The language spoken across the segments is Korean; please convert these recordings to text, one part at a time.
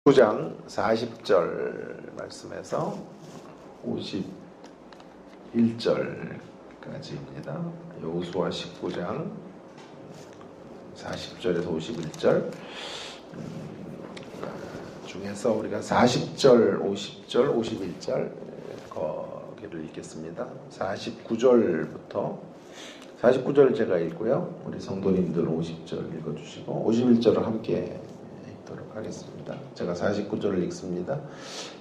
9장 40절 말씀에서 51절까지입니다. 여호수아 19장 40절에서 51절 중에서 우리가 40절, 50절, 51절 거기를 읽겠습니다. 49절 제가 읽고요. 우리 성도님들 50절 읽어주시고 51절을 함께 읽도록 하겠습니다. 제가 49절을 읽습니다.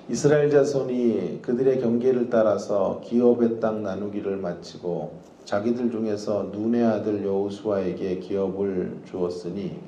이스라엘 자손이 그들의 경계를 따라서 기업의 땅 나누기를 마치고 자기들 중에서 눈의 아들 여호수아에게 기업을 주었으니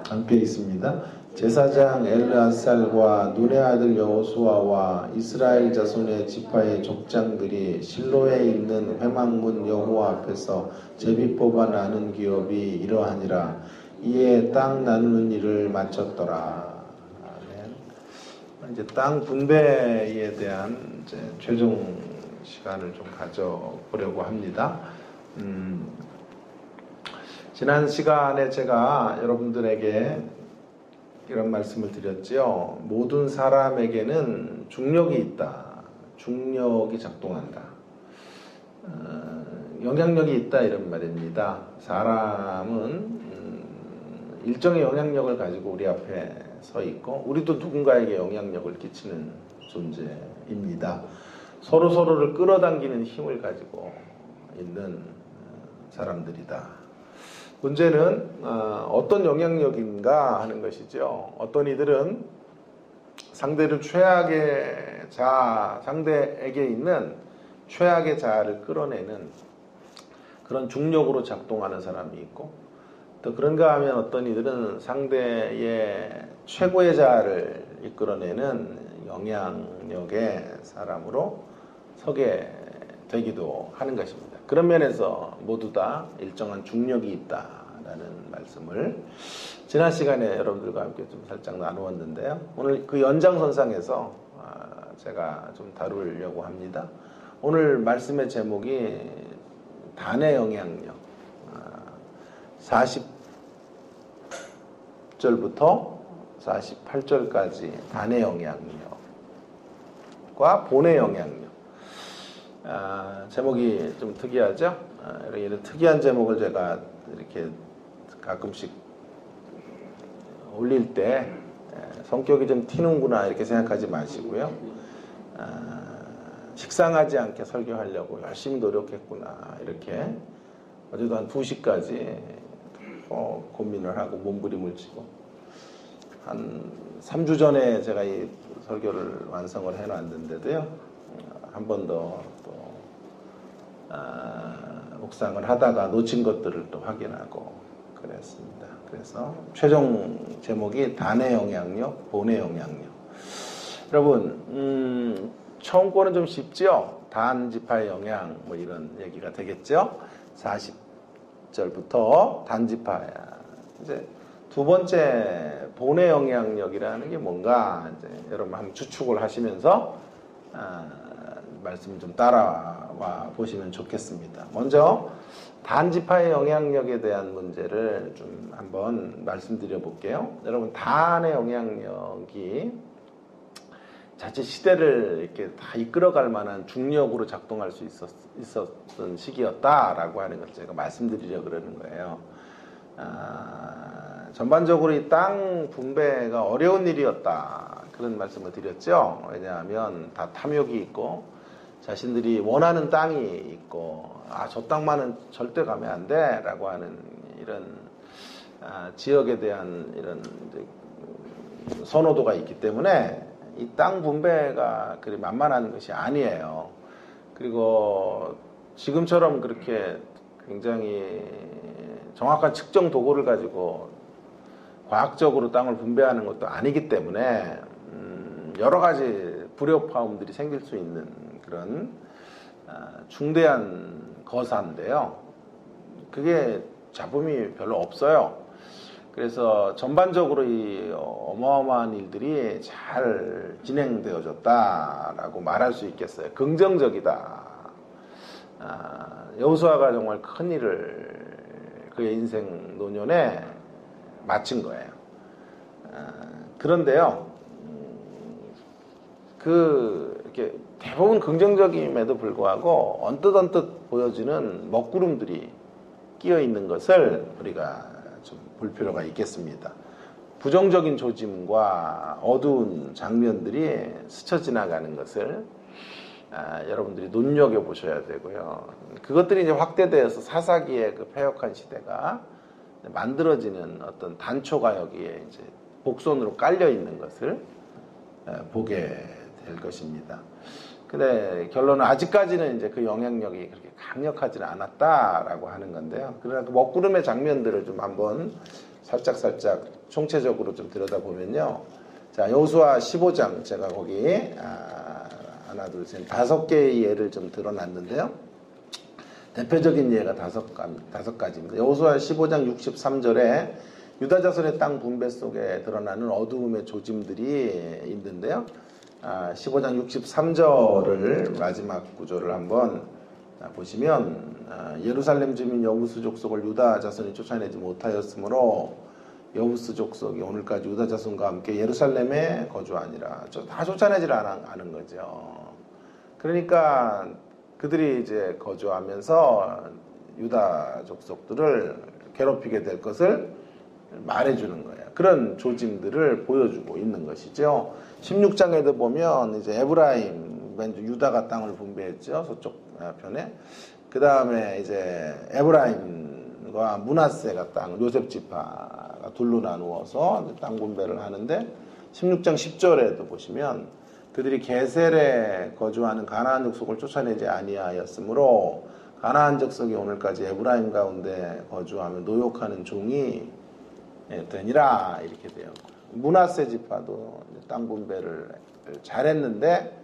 함께 있습니다. 제사장 엘르아살과 눈의 아들 여호수아와 이스라엘 자손의 지파의 족장들이 실로에 있는 회막문 여호와 앞에서 제비 뽑아 나눈 기업이 이러하니라. 이에 땅 나누는 일을 마쳤더라. 아멘. 이제 땅 분배에 대한 이제 최종 시간을 좀 가져보려고 합니다. 지난 시간에 제가 여러분들에게 이런 말씀을 드렸지요. 모든 사람에게는 중력이 있다. 중력이 작동한다. 영향력이 있다 이런 말입니다. 사람은 일정의 영향력을 가지고 우리 앞에 서 있고 우리도 누군가에게 영향력을 끼치는 존재입니다. 서로를 끌어당기는 힘을 가지고 있는 사람들이다. 문제는 어떤 영향력인가 하는 것이죠. 어떤 이들은 상대에게 있는 최악의 자아를 끌어내는 그런 중력으로 작동하는 사람이 있고, 또 그런가 하면 어떤 이들은 상대의 최고의 자아를 이끌어내는 영향력의 사람으로 서게 되기도 하는 것입니다. 그런 면에서 모두 다 일정한 중력이 있다라는 말씀을 지난 시간에 여러분들과 함께 좀 살짝 나누었는데요. 오늘 그 연장선상에서 제가 좀 다루려고 합니다. 오늘 말씀의 제목이 단의 영향력, 40절부터 48절까지 단의 영향력과 본의 영향력. 제목이 좀 특이하죠? 이런 특이한 제목을 제가 이렇게 가끔씩 올릴 때 성격이 좀 튀는구나 이렇게 생각하지 마시고요. 식상하지 않게 설교하려고 열심히 노력했구나 이렇게 어제도 한 2시까지 고민을 하고 몸부림을 치고 한 3주 전에 제가 이 설교를 완성을 해놨는데도요. 한 번 더 묵상을 하다가 놓친 것들을 또 확인하고 그랬습니다. 그래서 최종 제목이 단의 영향력, 본의 영향력. 여러분, 처음 거는 좀 쉽죠? 단 지파의 영향, 뭐 이런 얘기가 되겠죠? 40절부터 단 지파야. 이제 두 번째 본의 영향력이라는 게 뭔가 이제 여러분 한번 추측을 하시면서 말씀 좀 따라와 보시면 좋겠습니다. 먼저 단지파의 영향력에 대한 문제를 좀 한번 말씀드려 볼게요. 여러분, 단의 영향력이 자칫 시대를 이렇게 다 이끌어갈 만한 중력으로 작동할 수 있었던 시기였다라고 하는 걸 제가 말씀드리려고 그러는 거예요. 전반적으로 이 땅 분배가 어려운 일이었다. 그런 말씀을 드렸죠. 왜냐하면 다 탐욕이 있고 자신들이 원하는 땅이 있고 저 땅만은 절대 가면 안 돼 라고 하는 이런 지역에 대한 이런 선호도가 있기 때문에 이 땅 분배가 그리 만만한 것이 아니에요. 그리고 지금처럼 그렇게 굉장히 정확한 측정 도구를 가지고 과학적으로 땅을 분배하는 것도 아니기 때문에 여러 가지 불협화음들이 생길 수 있는 그런 중대한 거사인데요. 그게 잡음이 별로 없어요. 그래서 전반적으로 이 어마어마한 일들이 잘 진행되어졌다라고 말할 수 있겠어요. 긍정적이다. 여호수아가 정말 큰 일을 그의 인생 노년에 마친 거예요. 그런데요, 이렇게 대부분 긍정적임에도 불구하고 언뜻 보여지는 먹구름들이 끼어 있는 것을 우리가 좀 볼 필요가 있겠습니다. 부정적인 조짐과 어두운 장면들이 스쳐 지나가는 것을 여러분들이 눈여겨 보셔야 되고요. 그것들이 이제 확대되어서 사사기의 그 패역한 시대가 만들어지는 어떤 단초가 여기에 이제 복선으로 깔려 있는 것을 보게 될 것입니다. 근데 결론은 아직까지는 이제 그 영향력이 그렇게 강력하지는 않았다라고 하는 건데요. 그러나 그 먹구름의 장면들을 좀 한번 살짝 총체적으로 좀 들여다보면요. 자, 여호수아 15장 제가 거기 하나, 둘, 셋, 5개의 예를 좀 드러놨는데요. 대표적인 예가 다섯 가지입니다. 여호수아 15장 63절에 유다 자손의 땅 분배 속에 드러나는 어두움의 조짐들이 있는데요. 15장 63절을 마지막 구절을 한번 보시면 예루살렘 주민 여부스 족속을 유다 자손이 쫓아내지 못하였으므로 여부스 족속이 오늘까지 유다 자손과 함께 예루살렘에 거주하니라. 다 쫓아내질 않은 거죠. 그러니까 그들이 이제 거주하면서 유다 족속들을 괴롭히게 될 것을 말해주는 거예요. 그런 조짐들을 보여주고 있는 것이죠. 16장에도 보면 이제 에브라임, 유다가 땅을 분배했죠. 서쪽 편에. 그 다음에 이제 에브라임과 므낫세가 땅, 요셉 지파가 둘로 나누어서 땅 분배를 하는데 16장 10절에도 보시면 그들이 게셀에 거주하는 가나안 족속을 쫓아내지 아니하였으므로 가나안 족속이 오늘까지 에브라임 가운데 거주하며 노역하는 종이 되니라 이렇게 되었고, 므낫세 지파도 땅 분배를 잘했는데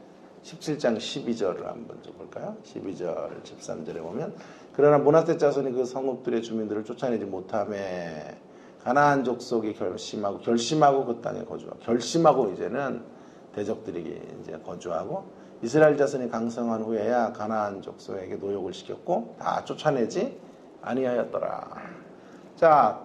17장 12절을 한번 좀 볼까요? 12절 13절에 보면 그러나 므낫세 자손이 그 성읍들의 주민들을 쫓아내지 못하며 가나안 족속이 결심하고 그 땅에 거주하고, 결심하고 이제는 대적들이 이제 거주하고, 이스라엘 자손이 강성한 후에야 가나안 족속에게 노역을 시켰고 다 쫓아내지 아니하였더라. 자,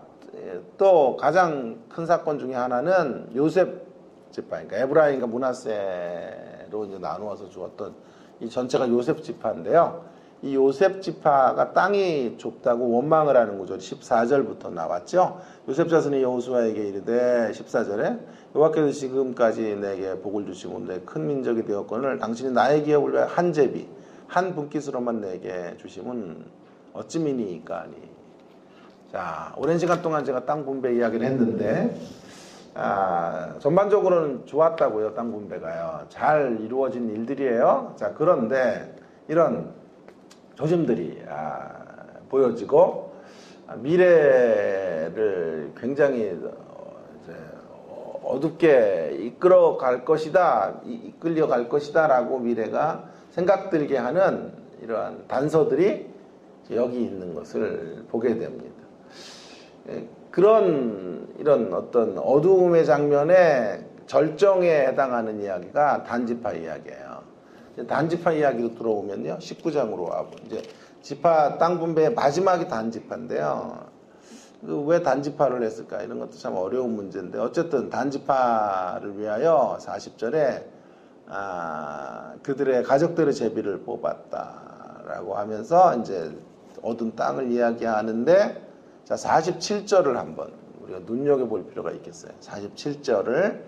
또 가장 큰 사건 중에 하나는 요셉 지파, 그러니까 에브라임과 므낫세로 이제 나누어서 주었던 이 전체가 요셉 지파인데요. 이 요셉 지파가 땅이 좁다고 원망을 하는 구절이 14절부터 나왔죠. 요셉 자손이 여호수아에게 이르되 14절에 여호와께서 지금까지 내게 복을 주시고 내 큰 민족이 되었거늘 당신이 나의 기업을 위하여 한 제비 한 분깃으로만 내게 주심은 어찌미니이까 하니. 자, 오랜 시간 동안 제가 땅 분배 이야기를 했는데 전반적으로는 좋았다고요. 땅 분배가요. 잘 이루어진 일들이에요. 자, 그런데 이런 조짐들이 보여지고 미래를 굉장히 어둡게 이끌어갈 것이다, 이끌려갈 것이다 라고 미래가 생각들게 하는 이러한 단서들이 여기 있는 것을 보게 됩니다. 이런 어떤 어두움의 장면에 절정에 해당하는 이야기가 단지파 이야기예요. 단지파 이야기로 들어오면요, 19장으로 와보. 이제 지파 땅 분배의 마지막이 단지파인데요. 왜 단지파를 했을까? 이런 것도 참 어려운 문제인데, 어쨌든 단지파를 위하여 40절에 그들의 가족들의 제비를 뽑았다라고 하면서 이제 얻은 땅을 이야기하는데, 자, 47절을 한번 우리가 눈여겨볼 필요가 있겠어요. 47절을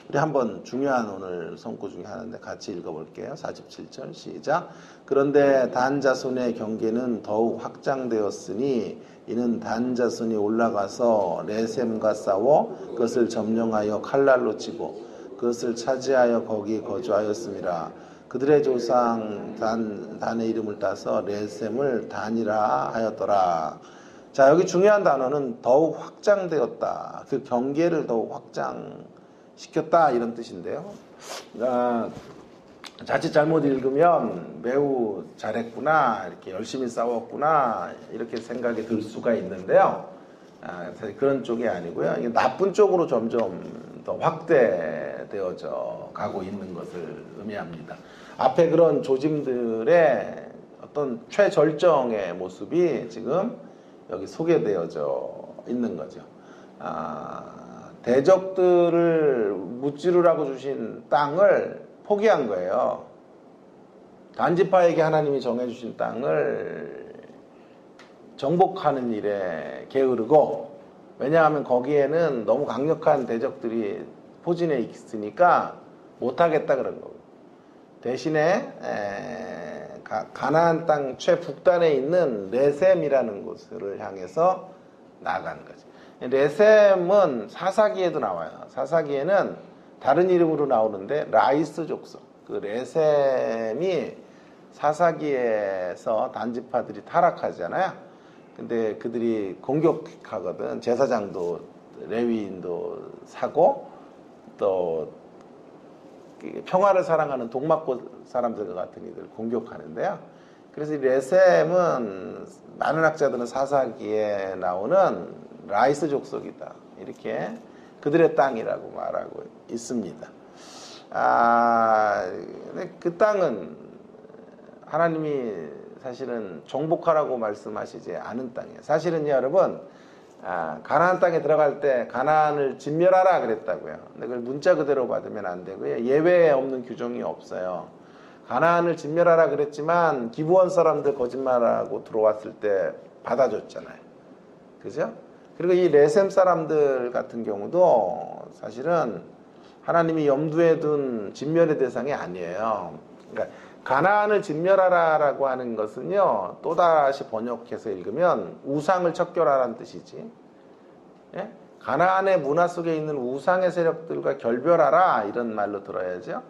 우리 한번 중요한 오늘 성구 중에 하나인데 같이 읽어볼게요. 47절 시작. 그런데 단 자손의 경계는 더욱 확장되었으니 이는 단 자손이 올라가서 레셈과 싸워 그것을 점령하여 칼날로 치고 그것을 차지하여 거기 거주하였습니다. 그들의 조상 단의 이름을 따서 레셈을 단이라 하였더라. 자, 여기 중요한 단어는 더욱 확장되었다. 그 경계를 더욱 확장시켰다 이런 뜻인데요. 자칫 잘못 읽으면 매우 잘했구나, 이렇게 열심히 싸웠구나 이렇게 생각이 들 수가 있는데요. 그런 쪽이 아니고요. 이게 나쁜 쪽으로 점점 더 확대되어져 가고 있는 것을 의미합니다. 앞에 그런 조짐들의 어떤 최절정의 모습이 지금 여기 소개되어져 있는 거죠. 대적들을 무찌르라고 주신 땅을 포기한 거예요. 단지파에게 하나님이 정해주신 땅을 정복하는 일에 게으르고, 왜냐하면 거기에는 너무 강력한 대적들이 포진해 있으니까 못하겠다 그런 거고, 대신에 가나안 땅 최북단에 있는 레셈이라는 곳을 향해서 나아간 거지. 레셈은 사사기에도 나와요. 사사기에는 다른 이름으로 나오는데 라이스 족속, 그 레셈이 사사기에서 단지파들이 타락하잖아요. 근데 그들이 공격하거든. 제사장도 레위인도 사고, 또 평화를 사랑하는 동막고 사람들 같은 이들 공격하는데요. 그래서 이 레셈은 많은 학자들은 사사기에 나오는 라이스 족속이다, 이렇게 그들의 땅이라고 말하고 있습니다. 근데 그 땅은 하나님이 사실은 정복하라고 말씀하시지 않은 땅이에요. 사실은요, 여러분, 가나안 땅에 들어갈 때 가나안을 진멸하라 그랬다고요. 근데 그걸 문자 그대로 받으면 안 되고요. 예외 없는 규정이 없어요. 가나안을 진멸하라 그랬지만 기브온 사람들 거짓말하고 들어왔을 때 받아줬잖아요. 그죠? 그리고 이 레셈 사람들 같은 경우도 사실은 하나님이 염두에 둔 진멸의 대상이 아니에요. 그러니까 가나안을 진멸하라라고 하는 것은요, 또다시 번역해서 읽으면 우상을 척결하라는 뜻이지. 예? 가나안의 문화 속에 있는 우상의 세력들과 결별하라, 이런 말로 들어야죠.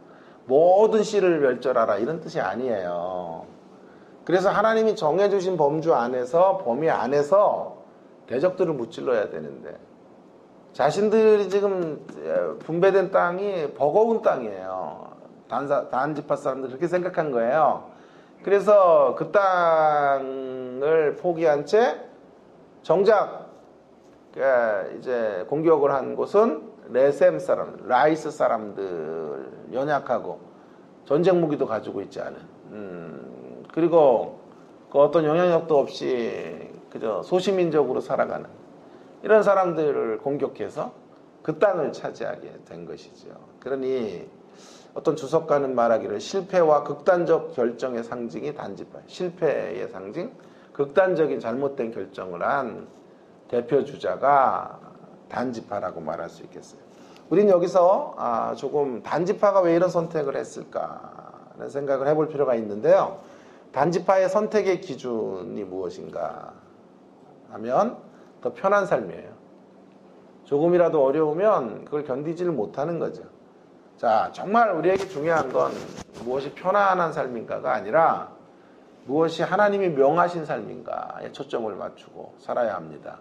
모든 씨를 멸절하라, 이런 뜻이 아니에요. 그래서 하나님이 정해주신 범위 안에서 대적들을 무찔러야 되는데, 자신들이 지금 분배된 땅이 버거운 땅이에요. 단지파 사람들 그렇게 생각한 거예요. 그래서 그 땅을 포기한 채 정작 이제 공격을 한 곳은 레셈 사람, 라이스 사람들, 연약하고 전쟁 무기도 가지고 있지 않은, 그리고 그 어떤 영향력도 없이 그저 소시민적으로 살아가는 이런 사람들을 공격해서 그 땅을 차지하게 된 것이죠. 그러니 어떤 주석가는 말하기를 실패와 극단적 결정의 상징이 단지파, 실패의 상징, 극단적인 잘못된 결정을 한 대표 주자가 단지파라고 말할 수 있겠어요. 우린 여기서 조금 단지파가 왜 이런 선택을 했을까라는 생각을 해볼 필요가 있는데요. 단지파의 선택의 기준이 무엇인가 하면 더 편한 삶이에요. 조금이라도 어려우면 그걸 견디지를 못하는 거죠. 자, 정말 우리에게 중요한 건 무엇이 편안한 삶인가가 아니라 무엇이 하나님이 명하신 삶인가에 초점을 맞추고 살아야 합니다.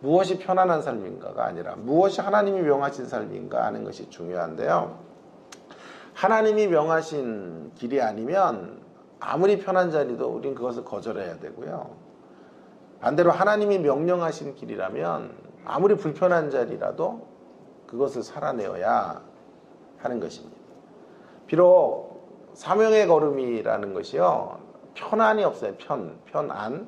무엇이 편안한 삶인가가 아니라 무엇이 하나님이 명하신 삶인가 하는 것이 중요한데요. 하나님이 명하신 길이 아니면 아무리 편한 자리도 우린 그것을 거절해야 되고요. 반대로 하나님이 명령하신 길이라면 아무리 불편한 자리라도 그것을 살아내어야 하는 것입니다. 비록 사명의 걸음이라는 것이요, 편안이 없어요. 편안,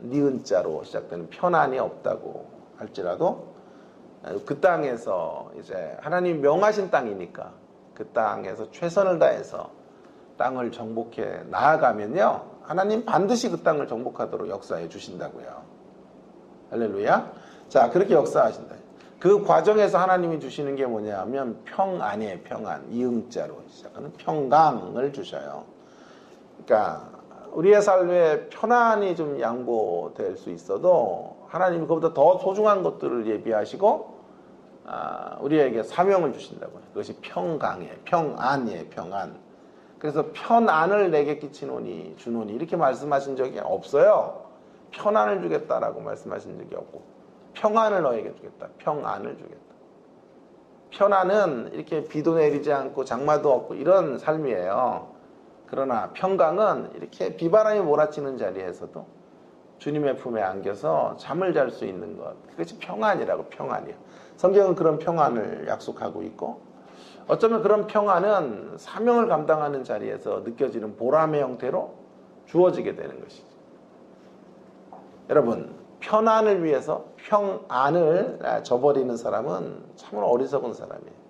니은자로 시작되는 편안이 없다고 할지라도 그 땅에서 이제 하나님이 명하신 땅이니까 그 땅에서 최선을 다해서 땅을 정복해 나아가면요, 하나님 반드시 그 땅을 정복하도록 역사해 주신다고요. 할렐루야. 자, 그렇게 역사하신다. 그 과정에서 하나님이 주시는 게 뭐냐 하면 평안이에요. 평안, 이응자로 시작하는 평강을 주셔요. 그러니까 우리의 삶에 편안이 좀 양보될 수 있어도 하나님이 그보다 더 소중한 것들을 예비하시고 우리에게 사명을 주신다고요. 그것이 평강이에요. 평안이에요. 평안. 그래서 편안을 내게 끼치노니 주노니 이렇게 말씀하신 적이 없어요. 편안을 주겠다라고 말씀하신 적이 없고, 평안을 너에게 주겠다. 평안을 주겠다. 편안은 이렇게 비도 내리지 않고 장마도 없고 이런 삶이에요. 그러나 평강은 이렇게 비바람이 몰아치는 자리에서도 주님의 품에 안겨서 잠을 잘 수 있는 것, 그것이 평안이라고. 평안이요. 성경은 그런 평안을 약속하고 있고, 어쩌면 그런 평안은 사명을 감당하는 자리에서 느껴지는 보람의 형태로 주어지게 되는 것이죠. 여러분, 편안을 위해서 평안을 저버리는 사람은 참으로 어리석은 사람이에요.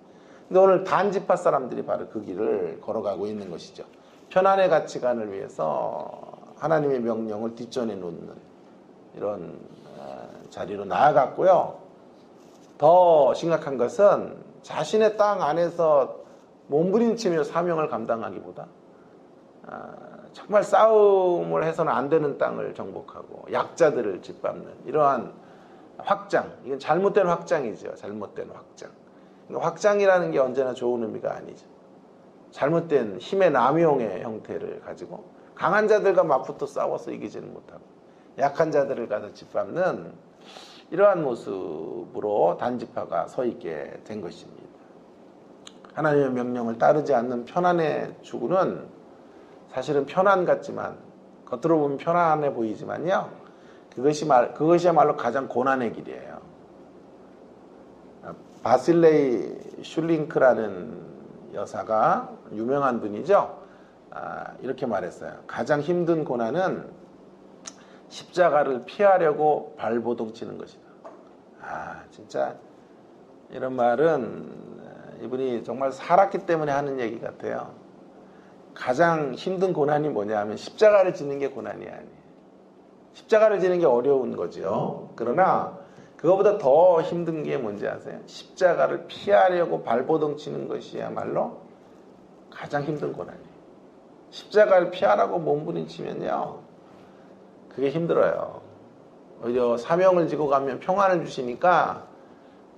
근데 오늘 단지파 사람들이 바로 그 길을 걸어가고 있는 것이죠. 편안의 가치관을 위해서 하나님의 명령을 뒷전에 놓는 이런 자리로 나아갔고요. 더 심각한 것은 자신의 땅 안에서 몸부림치며 사명을 감당하기보다 정말 싸움을 해서는 안 되는 땅을 정복하고 약자들을 짓밟는 이러한 확장, 이건 잘못된 확장이죠. 잘못된 확장. 확장이라는 게 언제나 좋은 의미가 아니죠. 잘못된 힘의 남용의 형태를 가지고 강한 자들과 맞붙어 싸워서 이기지는 못하고 약한 자들을 가서 짓밟는 이러한 모습으로 단지파가 서 있게 된 것입니다. 하나님의 명령을 따르지 않는 편안의 추구는 사실은 편안 같지만, 겉으로 보면 편안해 보이지만요, 그것이야말로 가장 고난의 길이에요. 바실레이 슐링크라는 여사가 유명한 분이죠. 이렇게 말했어요. 가장 힘든 고난은 십자가를 피하려고 발버둥 치는 것이다. 진짜 이런 말은 이분이 정말 살았기 때문에 하는 얘기 같아요. 가장 힘든 고난이 뭐냐 하면 십자가를 지는 게 고난이 아니에요. 십자가를 지는 게 어려운 거죠. 그러나 그거보다 더 힘든 게 뭔지 아세요? 십자가를 피하려고 발버둥 치는 것이야말로 가장 힘든 고난이에요. 십자가를 피하라고 몸부림치면요, 그게 힘들어요. 오히려 사명을 지고 가면 평안을 주시니까,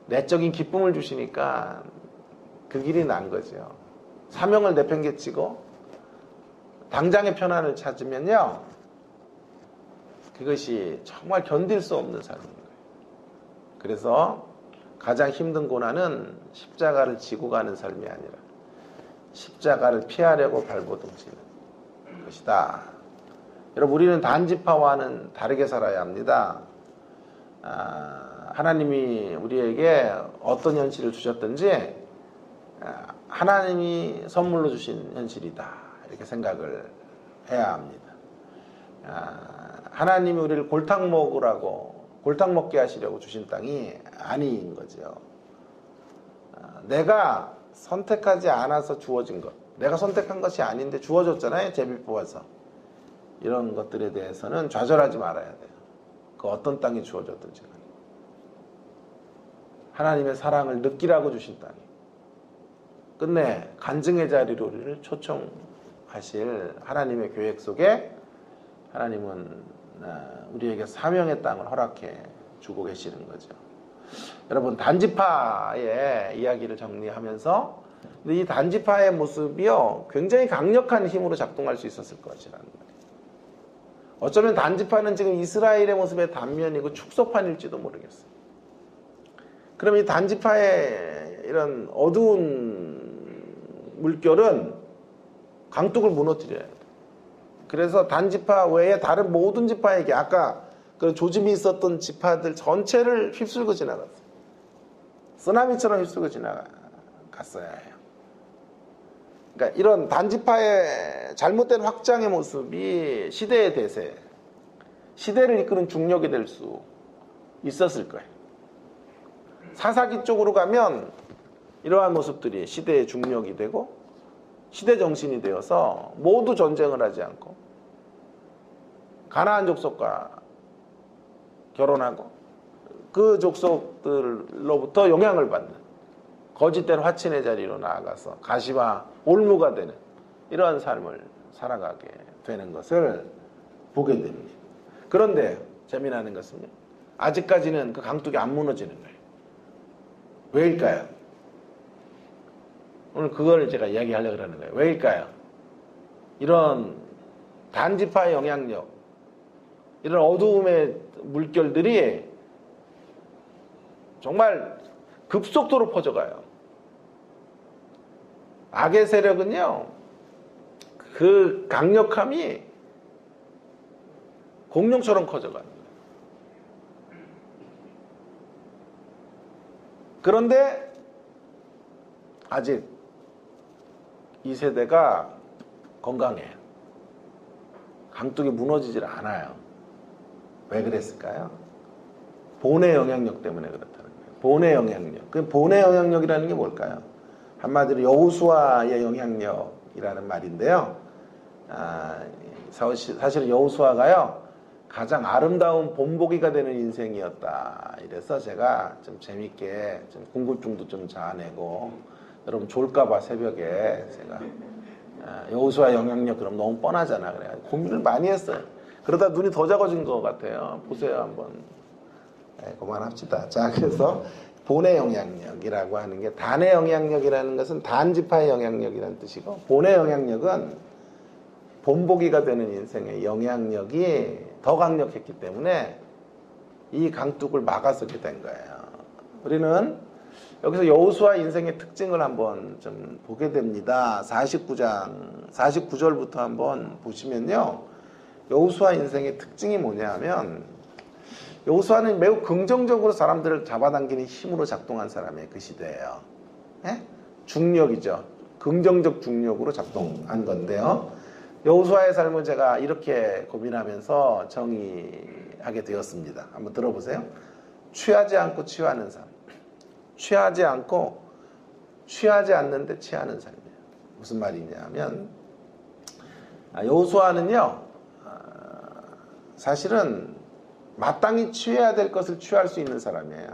내적인 기쁨을 주시니까 그 길이 난 거죠. 사명을 내팽개치고 당장의 편안을 찾으면요, 그것이 정말 견딜 수 없는 삶인 거예요. 그래서 가장 힘든 고난은 십자가를 지고 가는 삶이 아니라 십자가를 피하려고 발버둥 치는 것이다. 여러분, 우리는 단지파와는 다르게 살아야 합니다. 하나님이 우리에게 어떤 현실을 주셨든지 하나님이 선물로 주신 현실이다, 이렇게 생각을 해야 합니다. 하나님이 우리를 골탕 먹게 하시려고 주신 땅이 아닌 거죠. 내가 선택하지 않아서 주어진 것, 내가 선택한 것이 아닌데 주어졌잖아요. 제비 뽑아서. 이런 것들에 대해서는 좌절하지 말아야 돼요. 그 어떤 땅이 주어졌든지 하나님의 사랑을 느끼라고 주신 땅이, 끝내 간증의 자리로 우리를 초청하실 하나님의 계획 속에 하나님은 우리에게 사명의 땅을 허락해 주고 계시는 거죠. 여러분, 단지파의 이야기를 정리하면서, 근데 이 단지파의 모습이요, 굉장히 강력한 힘으로 작동할 수 있었을 것이라는 거예요. 어쩌면 단지파는 지금 이스라엘의 모습의 단면이고 축소판일지도 모르겠어요. 그럼 이 단지파의 이런 어두운 물결은 강둑을 무너뜨려야 돼요. 그래서 단지파 외에 다른 모든 지파에게, 아까 그런 조짐이 있었던 지파들 전체를 휩쓸고 지나갔어요. 쓰나미처럼 휩쓸고 지나갔어야 해요. 그러니까 이런 단지파의 잘못된 확장의 모습이 시대의 대세, 시대를 이끄는 중력이 될 수 있었을 거예요. 사사기 쪽으로 가면 이러한 모습들이 시대의 중력이 되고 시대 정신이 되어서 모두 전쟁을 하지 않고 가나안 족속과 결혼하고 그 족속들로부터 영향을 받는 거짓된 화친의 자리로 나아가서 가시와 올무가 되는 이러한 삶을 살아가게 되는 것을 보게 됩니다. 그런데 재미나는 것은요, 아직까지는 그 강둑이 안 무너지는 거예요. 왜일까요? 오늘 그걸 제가 이야기하려고 하는 거예요. 왜일까요? 이런 단지파의 영향력, 이런 어두움의 물결들이 정말 급속도로 퍼져가요. 악의 세력은요, 그 강력함이 공룡처럼 커져가는 거예요. 그런데 아직 이 세대가 건강해요. 강둑이 무너지질 않아요. 왜 그랬을까요? 본의 영향력 때문에 그렇다는 거예요. 본의 영향력. 그 본의 영향력이라는 게 뭘까요? 한마디로 여호수아의 영향력이라는 말인데요. 사실 여호수아가요, 가장 아름다운 본보기가 되는 인생이었다. 이래서 제가 좀 재밌게 좀 궁금증도 좀 자아내고, 여러분 졸까봐 새벽에 제가 여호수아 영향력 그럼 너무 뻔하잖아. 그래 고민을 많이 했어요. 그러다 눈이 더 작아진 것 같아요. 보세요 한번. 그만합시다. 자, 그래서 본의 영향력이라고 하는 게, 단의 영향력이라는 것은 단지파의 영향력이라는 뜻이고, 본의 영향력은 본보기가 되는 인생의 영향력이 더 강력했기 때문에 이 강둑을 막아서게 된 거예요. 우리는 여기서 여호수아 인생의 특징을 한번 좀 보게 됩니다. 49절부터 한번 보시면요, 여호수아 인생의 특징이 뭐냐면, 여호수아는 매우 긍정적으로 사람들을 잡아당기는 힘으로 작동한 사람이에요. 그 시대예요. 중력이죠. 긍정적 중력으로 작동한 건데요. 여호수아의 삶을 제가 이렇게 고민하면서 정의하게 되었습니다. 한번 들어보세요. 취하지 않고 취하는 삶. 취하지 않고 취하지 않는데 취하는 삶이에요. 무슨 말이냐면, 여호수아는요, 사실은 마땅히 취해야 될 것을 취할 수 있는 사람이에요.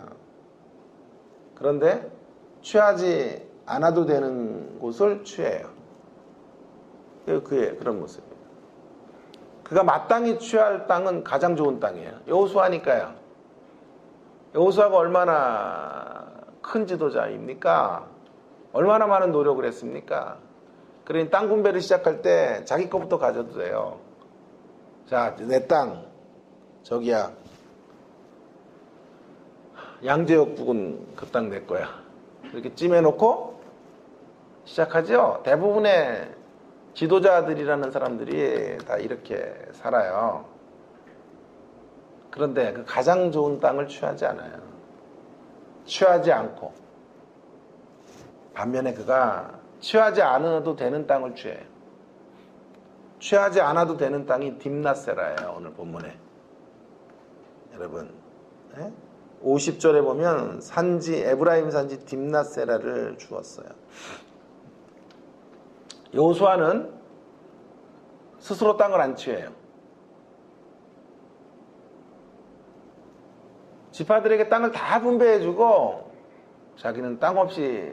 그런데 취하지 않아도 되는 곳을 취해요. 그의 그런 모습이에요. 그가 마땅히 취할 땅은 가장 좋은 땅이에요. 여호수아니까요. 여호수아가 얼마나 큰 지도자입니까? 얼마나 많은 노력을 했습니까? 그러니 땅 분배를 시작할 때 자기 것부터 가져도 돼요. 자, 내 땅 저기야, 양재역 부근 그 땅 내 거야. 이렇게 찜해놓고 시작하죠. 대부분의 지도자들이라는 사람들이 다 이렇게 살아요. 그런데 그 가장 좋은 땅을 취하지 않아요. 취하지 않고, 반면에 그가 취하지 않아도 되는 땅을 취해요. 취하지 않아도 되는 땅이 딥낫세라예요. 오늘 본문에. 여러분, 50절에 보면 에브라임 산지 딥낫세라를 주었어요. 여호수아는 스스로 땅을 안 취해요. 지파들에게 땅을 다 분배해주고 자기는 땅 없이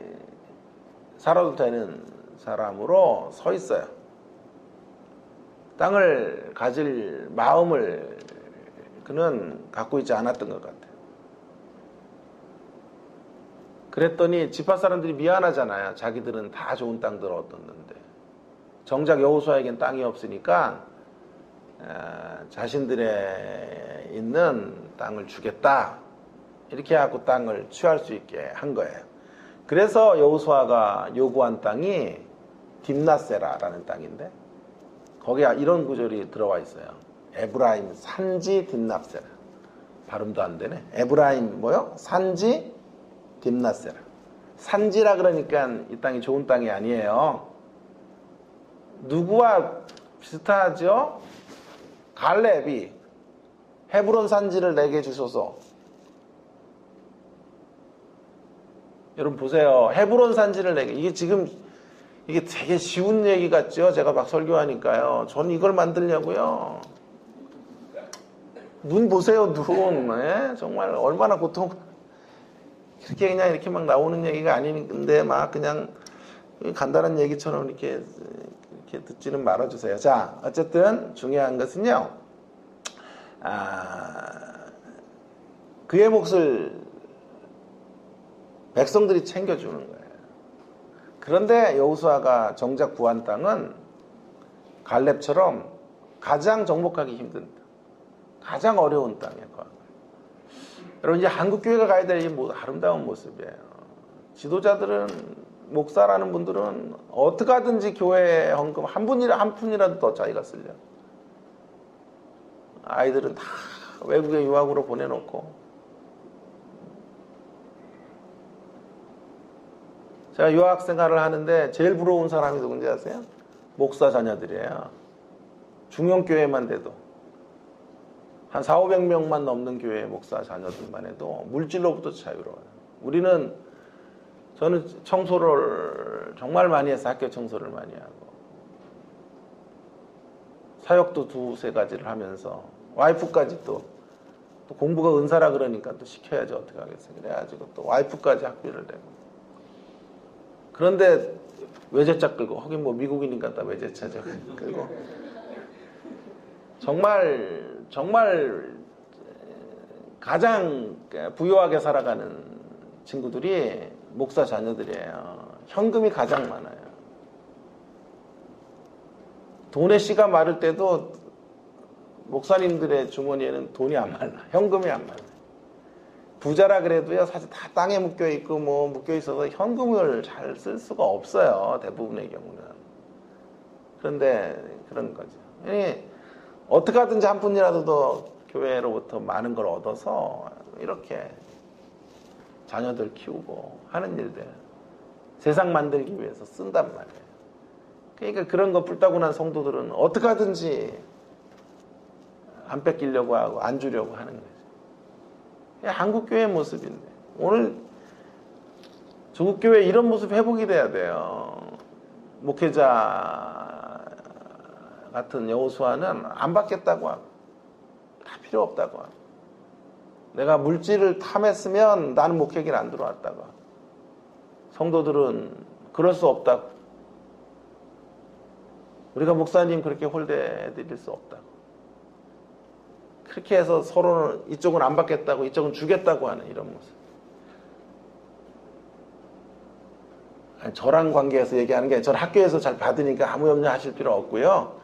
살아도 되는 사람으로 서 있어요. 땅을 가질 마음을 그는 갖고 있지 않았던 것 같아요. 그랬더니 지파 사람들이 미안하잖아요. 자기들은 다 좋은 땅들을 얻었는데 정작 여호수아에겐 땅이 없으니까 자신들의 있는 땅을 주겠다, 이렇게 하고 땅을 취할 수 있게 한 거예요. 그래서 여호수아가 요구한 땅이 딥낫세라라는 땅인데, 거기에 이런 구절이 들어와 있어요. 에브라임 산지 딥낫세라. 발음도 안 되네. 에브라임 뭐요? 산지 딥낫세라. 산지라 그러니까 이 땅이 좋은 땅이 아니에요. 누구와 비슷하죠? 갈렙이 헤브론 산지를 내게 주소서. 여러분 보세요. 헤브론 산지를 내게. 이게 되게 쉬운 얘기 같죠? 제가 막 설교하니까요. 전 이걸 만들려고요. 눈 보세요, 눈. 정말 얼마나 고통. 그렇게 그냥 이렇게 막 나오는 얘기가 아닌데 막 그냥 간단한 얘기처럼 이렇게 듣지는 말아주세요. 자, 어쨌든 중요한 것은요, 그의 몫을 백성들이 챙겨주는 거예요. 그런데 여호수아가 정작 구한 땅은 갈렙처럼 가장 정복하기 힘든 땅, 가장 어려운 땅이에요. 여러분, 이제 한국교회가 가야 될 이 아름다운 모습이에요. 지도자들은, 목사라는 분들은 어떻게 하든지 교회 헌금 한 푼이라도 더 자기가 쓰려. 아이들은 다 외국에 유학으로 보내놓고. 제가 유학 생활을 하는데 제일 부러운 사람이 누군지 아세요? 목사 자녀들이에요. 중형교회만 돼도 한 400~500명만 넘는 교회 목사 자녀들만 해도 물질로부터 자유로워요. 저는 청소를 정말 많이 해서 학교 청소를 많이 하고 사역도 2~3가지를 하면서 와이프까지 또 공부가 은사라 그러니까 또 시켜야지 어떻게 하겠어요. 그래가지고 또 와이프까지 학비를 내고. 그런데 외제차 끌고, 하긴 뭐 미국이니까 다 외제차죠. 끌고 정말 가장 부유하게 살아가는 친구들이 목사 자녀들이에요. 현금이 가장 많아요. 돈의 씨가 마를 때도 목사님들의 주머니에는 돈이 안 말라. 현금이 안 말라. 부자라 그래도요, 사실 다 땅에 묶여있고 묶여있어서 현금을 잘 쓸 수가 없어요. 대부분의 경우는. 그런데 그런 거죠. 어떻게 하든지 한 푼이라도 더 교회로부터 많은 걸 얻어서 이렇게 자녀들 키우고 하는 일들, 세상 만들기 위해서 쓴단 말이에요. 그러니까 그런 거 뿔따구난 성도들은 어떻게 하든지 안 뺏기려고 하고 안 주려고 하는 거죠. 한국교회의 모습인데 오늘 조국교회 이런 모습 회복이 돼야 돼요. 목회자 같은 여호수아는 안 받겠다고 하고 다 필요 없다고 하고 내가 물질을 탐했으면 나는 목회길 안 들어왔다고 하고 성도들은 그럴 수 없다고 우리가 목사님 그렇게 홀대해드릴 수 없다고 그렇게 해서 서로는 이쪽은 안 받겠다고 이쪽은 주겠다고 하는 이런 모습. 저랑 관계에서 얘기하는 게 저는 학교에서 잘 받으니까 아무 염려하실 필요 없고요.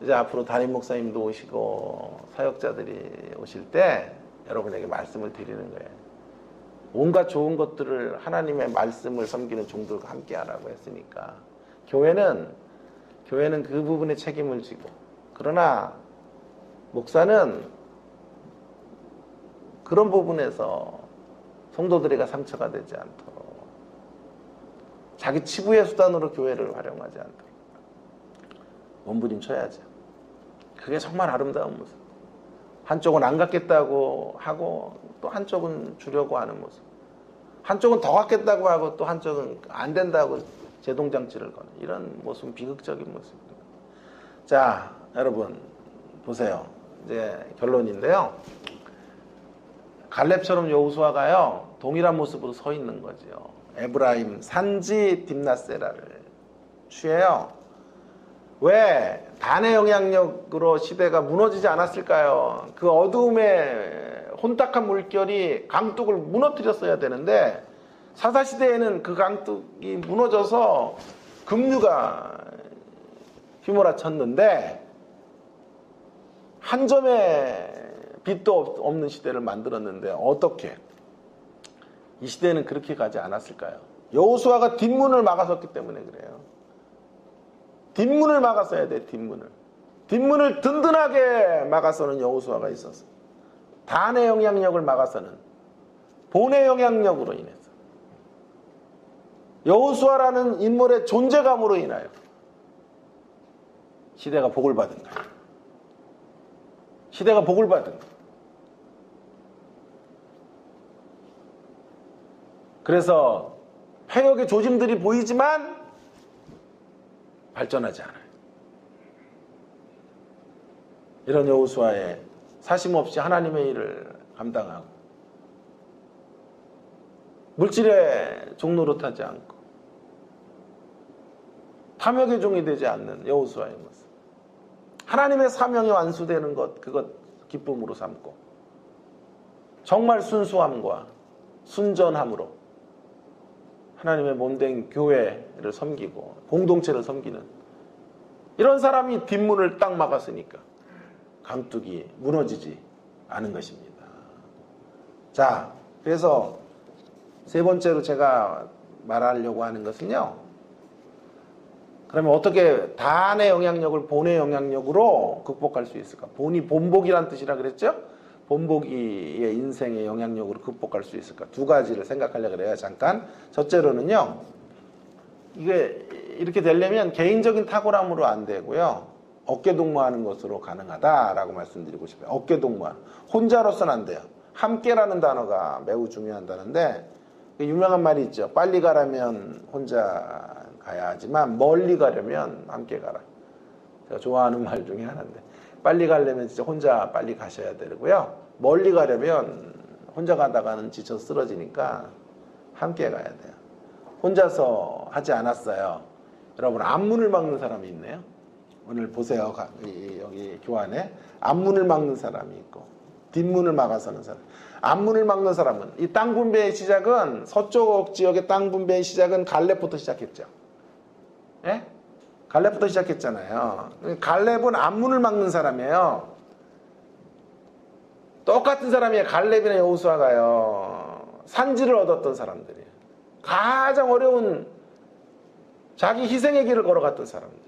이제 앞으로 담임 목사님도 오시고 사역자들이 오실 때 여러분에게 말씀을 드리는 거예요. 온갖 좋은 것들을 하나님의 말씀을 섬기는 종들과 함께 하라고 했으니까 교회는 그 부분에 책임을 지고 그러나 목사는 그런 부분에서 성도들에게 상처가 되지 않도록 자기 치부의 수단으로 교회를 활용하지 않도록 몸부림쳐야죠. 그게 정말 아름다운 모습. 한쪽은 안 갖겠다고 하고 또 한쪽은 주려고 하는 모습. 한쪽은 더 갖겠다고 하고 또 한쪽은 안 된다고 제동장치를 거는 이런 모습은 비극적인 모습입니다. 자, 여러분 보세요. 이제 결론인데요. 갈렙처럼 여호수아가요 동일한 모습으로 서 있는 거죠. 에브라임 산지 딥나세라를 취해요. 왜 단의 영향력으로 시대가 무너지지 않았을까요? 그 어두움의 혼탁한 물결이 강둑을 무너뜨렸어야 되는데 사사시대에는 그 강둑이 무너져서 급류가 휘몰아쳤는데 한 점의 빛도 없는 시대를 만들었는데 어떻게 이 시대는 그렇게 가지 않았을까요? 여호수아가 뒷문을 막아섰기 때문에 그래요. 뒷문을 막았어야 돼. 뒷문을 든든하게 막아서는 여호수아가 있었어. 단의 영향력을 막아서는 본의 영향력으로 인해서 여호수아라는 인물의 존재감으로 인하여 시대가 복을 받은 거예요. 시대가 복을 받은 거예요. 그래서 폐역의 조짐들이 보이지만 발전하지 않아요. 이런 여호수아의 사심없이 하나님의 일을 감당하고 물질의 종로로 타지 않고 탐욕의 종이 되지 않는 여호수아의 모습. 하나님의 사명이 완수되는 것, 그것 기쁨으로 삼고 정말 순수함과 순전함으로 하나님의 몸된 교회를 섬기고 공동체를 섬기는 이런 사람이 뒷문을 딱 막았으니까 강둑이 무너지지 않은 것입니다. 자, 그래서 세 번째로 제가 말하려고 하는 것은요, 그러면 어떻게 단의 영향력을 본의 영향력으로 극복할 수 있을까? 본이 본보기란 뜻이라 그랬죠? 본보기의 인생의 영향력으로 극복할 수 있을까? 두 가지를 생각하려고 그래요. 잠깐. 첫째로는요. 이게 이렇게 되려면 개인적인 탁월함으로 안 되고요. 어깨동무하는 것으로 가능하다라고 말씀드리고 싶어요. 어깨동무하는. 혼자로서는 안 돼요. 함께라는 단어가 매우 중요한 단어인데 유명한 말이 있죠. 빨리 가려면 혼자 가야 하지만 멀리 가려면 함께 가라. 제가 좋아하는 말 중에 하나인데 빨리 가려면 진짜 혼자 빨리 가셔야 되고요. 멀리 가려면 혼자 가다가는 지쳐 쓰러지니까 함께 가야 돼요. 혼자서 하지 않았어요. 여러분 앞문을 막는 사람이 있네요. 오늘 보세요. 여기 교환에 앞문을 막는 사람이 있고 뒷문을 막아서는 사람. 앞문을 막는 사람은 이 땅 분배의 시작은 서쪽 지역의 땅 분배의 시작은 갈렙부터 시작했죠. 예? 갈렙부터 시작했잖아요. 갈렙은 앞문을 막는 사람이에요. 똑같은 사람이에요. 갈렙이나 여호수아가요. 산지를 얻었던 사람들이에요. 가장 어려운 자기 희생의 길을 걸어갔던 사람들.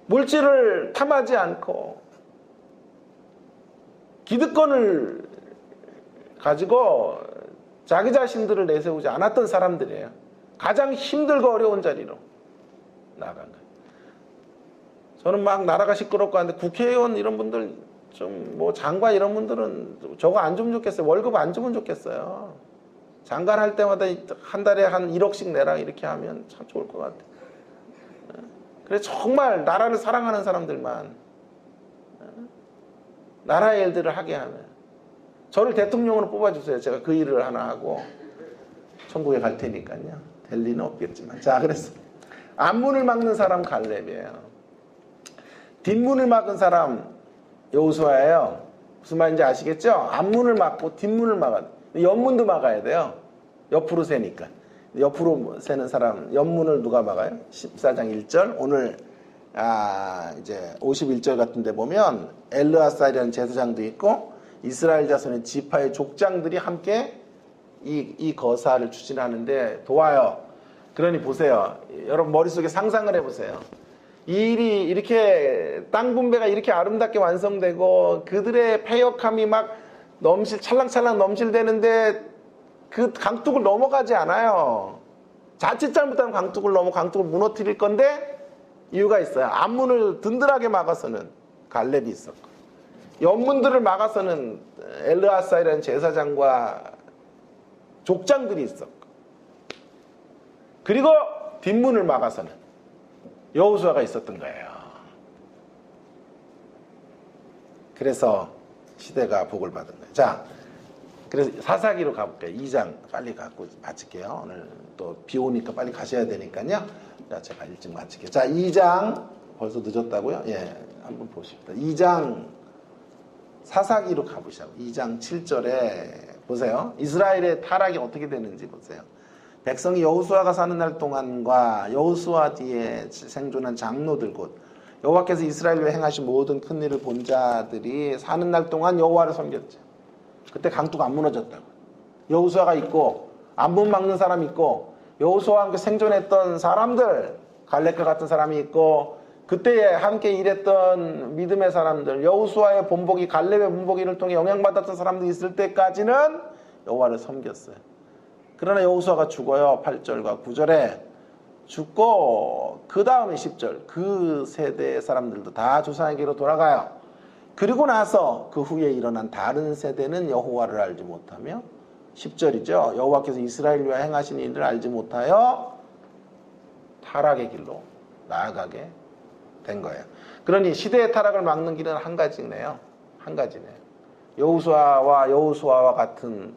물질을 탐하지 않고 기득권을 가지고 자기 자신들을 내세우지 않았던 사람들이에요. 가장 힘들고 어려운 자리로 나아간 거예요. 저는 막 나라가 시끄럽고 하는데 국회의원 이런 분들 좀 뭐 장관 이런 분들은 저거 안 주면 좋겠어요. 월급 안 주면 좋겠어요. 장관 할 때마다 한 달에 한 1억씩 내라 이렇게 하면 참 좋을 것 같아요. 그래서 정말 나라를 사랑하는 사람들만 나라의 일들을 하게 하면 저를 대통령으로 뽑아주세요. 제가 그 일을 하나 하고 천국에 갈 테니까요. 될 리는 없겠지만. 자, 그래서 앞문을 막는 사람 갈렙이에요. 뒷문을 막은 사람 여호수아예요. 무슨 말인지 아시겠죠? 앞문을 막고 뒷문을 막아야 돼. 옆문도 막아야 돼요. 옆으로 세니까. 옆으로 세는 사람 옆문을 누가 막아요? 14장 1절. 오늘 이제 51절 같은 데 보면 엘르아살이라는 제사장도 있고 이스라엘 자손의 지파의 족장들이 함께 이 거사를 추진하는데 도와요. 그러니 보세요. 여러분 머릿속에 상상을 해보세요. 이 일이 이렇게 땅 분배가 이렇게 아름답게 완성되고 그들의 패역함이 막 찰랑찰랑 넘실대는데 그 강둑을 넘어가지 않아요. 자칫 잘못하면 강둑을 무너뜨릴 건데 이유가 있어요. 앞문을 든든하게 막아서는 갈렙이 있었고 옆문들을 막아서는 엘르아사이라는 제사장과 족장들이 있었고 그리고 뒷문을 막아서는 여호수아가 있었던 거예요. 그래서 시대가 복을 받은 거예요. 자, 그래서 사사기로 가볼게요. 2장 빨리 갖고 마칠게요. 오늘 또 비 오니까 빨리 가셔야 되니까요. 자, 제가 일찍 마칠게요. 자, 2장 벌써 늦었다고요? 예, 한번 보십시다. 2장 사사기로 가보시라고. 2장 7절에 보세요. 이스라엘의 타락이 어떻게 되는지 보세요. 백성이 여호수아가 사는 날 동안과 여호수아 뒤에 생존한 장로들 곧 여호와께서 이스라엘에 행하신 모든 큰 일을 본 자들이 사는 날 동안 여호와를 섬겼죠. 그때 강둑 안 무너졌다고. 여호수아가 있고 앞문 막는 사람이 있고 여호수아와 함께 생존했던 사람들 갈렙과 같은 사람이 있고 그때에 함께 일했던 믿음의 사람들 여호수아의 본보기 갈렙의 본보기를 통해 영향받았던 사람들이 있을 때까지는 여호와를 섬겼어요. 그러나 여호수아가 죽어요. 8절과 9절에 죽고 그 다음에 10절 그 세대의 사람들도 다 조상에게로 돌아가요. 그리고 나서 그 후에 일어난 다른 세대는 여호와를 알지 못하며 10절이죠. 여호와께서 이스라엘 위하여 행하신 일을 알지 못하여 타락의 길로 나아가게 된 거예요. 그러니 시대의 타락을 막는 길은 한 가지네요. 한 가지네요. 여호수아와 같은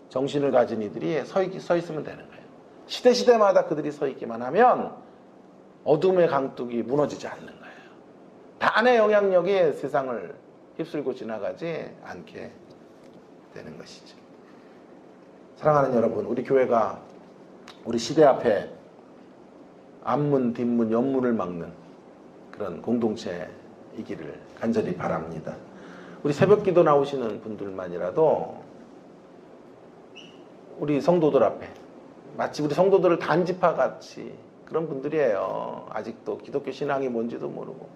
정신을 가진 이들이 서 있으면 되는 거예요. 시대마다 그들이 서 있기만 하면 어둠의 강둑이 무너지지 않는 거예요. 단의 영향력이 세상을 휩쓸고 지나가지 않게 되는 것이죠. 사랑하는 여러분, 우리 교회가 우리 시대 앞에 앞문, 뒷문, 옆문을 막는 그런 공동체이기를 간절히 바랍니다. 우리 새벽기도 나오시는 분들만이라도 우리 성도들 앞에 마치 우리 성도들을 단지파같이 그런 분들이에요. 아직도 기독교 신앙이 뭔지도 모르고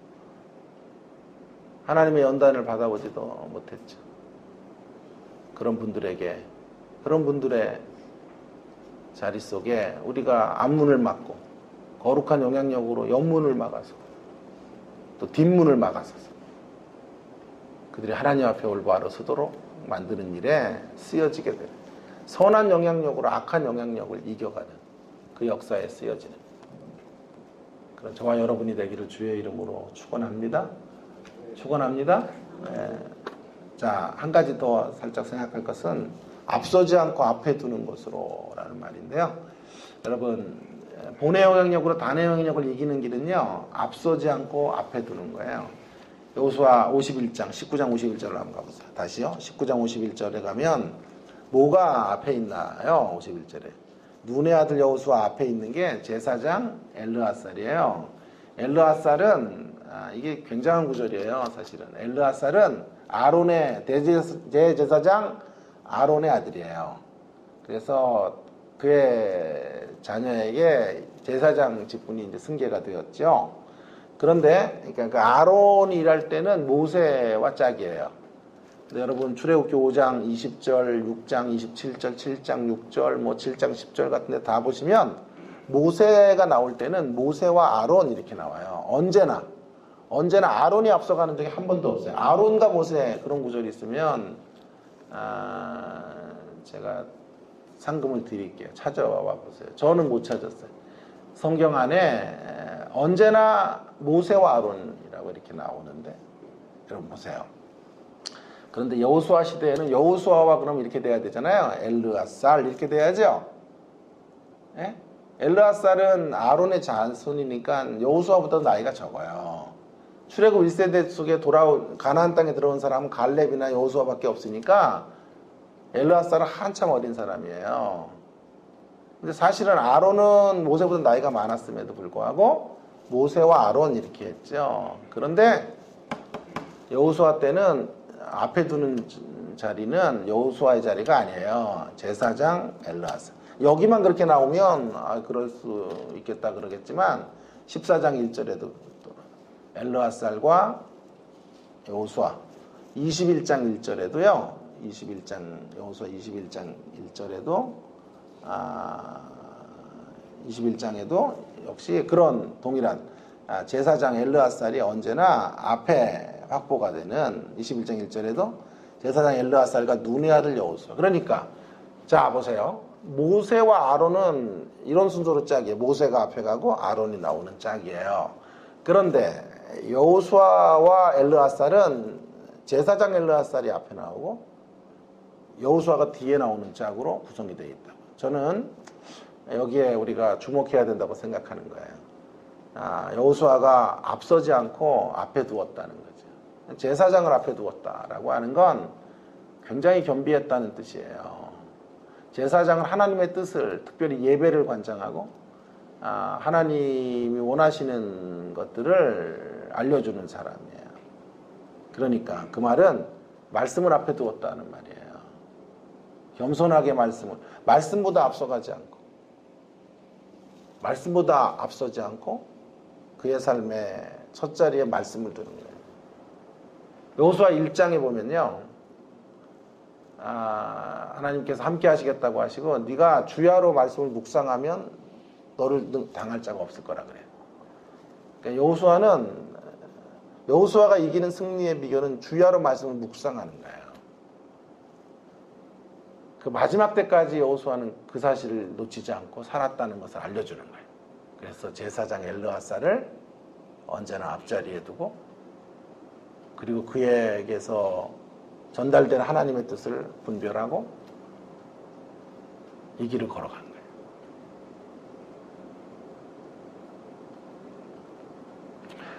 하나님의 연단을 받아보지도 못했죠. 그런 분들에게, 그런 분들의 자리 속에 우리가 앞문을 막고 거룩한 영향력으로 옆문을 막아서 또 뒷문을 막아서서 그들이 하나님 앞에 올바로 서도록 만드는 일에 쓰여지게 돼요. 선한 영향력으로 악한 영향력을 이겨가는 그 역사에 쓰여지는 그런 저와 여러분이 되기를 주의 이름으로 축원합니다. 축원합니다. 네. 자, 한 가지 더 살짝 생각할 것은 앞서지 않고 앞에 두는 것으로 라는 말인데요. 여러분, 본의 영향력으로 단의 영향력을 이기는 길은요, 앞서지 않고 앞에 두는 거예요. 여호수아 51장, 19장 51절로 한번 가보세요. 다시요. 19장 51절에 가면 뭐가 앞에 있나요? 51절에. 눈의 아들 여호수아 앞에 있는 게 제사장 엘르아살이에요. 엘르아살은 이게 굉장한 구절이에요. 사실은 엘르아살은 아론의 대제사장 아론의 아들이에요. 그래서 그의 자녀에게 제사장 직분이 이제 승계가 되었죠. 그런데 그러니까 그 아론이 일할 때는 모세와 짝이에요. 근데 여러분 출애굽기 5장 20절, 6장 27절, 7장 6절, 뭐 7장 10절 같은 데 다 보시면 모세가 나올 때는 모세와 아론 이렇게 나와요. 언제나 아론이 앞서가는 적이 한 번도 없어요. 아론과 모세 그런 구절이 있으면 제가 상금을 드릴게요. 찾아와 보세요. 저는 못 찾았어요. 성경 안에 언제나 모세와 아론이라고 이렇게 나오는데 여러분 보세요. 그런데 여호수아 시대에는 여호수아와 그럼 이렇게 돼야 되잖아요. 엘르아살 이렇게 돼야죠. 예? 엘르아살은 아론의 자손이니까 여호수아보다 나이가 적어요. 출애굽 1세대 속에 가나안 땅에 들어온 사람은 갈렙이나 여호수아밖에 없으니까 엘르아살은 한참 어린 사람이에요. 근데 사실은 아론은 모세보다 나이가 많았음에도 불구하고 모세와 아론 이렇게 했죠. 그런데 여호수아 때는 앞에 두는 자리는 여호수아의 자리가 아니에요. 제사장 엘르아살. 여기만 그렇게 나오면 그럴 수 있겠다 그러겠지만 14장 1절에도 엘르아살과 여호수아 21장 1절에도요. 여호수아 21장 1절에도 21장에도 역시 그런 동일한 제사장 엘르아살이 언제나 앞에 확보가 되는 21장 1절에도 제사장 엘르아살과 눈의 아들 여호수아. 그러니까 자 보세요. 모세와 아론은 이런 순서로 짝이에요. 모세가 앞에 가고 아론이 나오는 짝이에요. 그런데 여호수아와 엘르아살은 제사장 엘르아살이 앞에 나오고 여호수아가 뒤에 나오는 짝으로 구성이 되어 있다. 저는 여기에 우리가 주목해야 된다고 생각하는 거예요. 여호수아가 앞서지 않고 앞에 두었다는 거죠. 제사장을 앞에 두었다라고 하는 건 굉장히 겸비했다는 뜻이에요. 제사장은 하나님의 뜻을 특별히 예배를 관장하고 하나님이 원하시는 것들을 알려주는 사람이에요. 그러니까 그 말은 말씀을 앞에 두었다는 말이에요. 겸손하게 말씀보다 앞서가지 않고 말씀보다 앞서지 않고 그의 삶의 첫 자리에 말씀을 두는 거예요. 여호수아 1장에 보면요. 하나님께서 함께 하시겠다고 하시고 네가 주야로 말씀을 묵상하면 너를 당할 자가 없을 거라 그래요. 그러니까 여호수아가 이기는 승리의 비결은 주야로 말씀을 묵상하는 거예요. 그 마지막 때까지 여호수아는 그 사실을 놓치지 않고 살았다는 것을 알려주는 거예요. 그래서 제사장 엘르아살을 언제나 앞자리에 두고 그리고 그에게서 전달된 하나님의 뜻을 분별하고 이 길을 걸어간 거예요.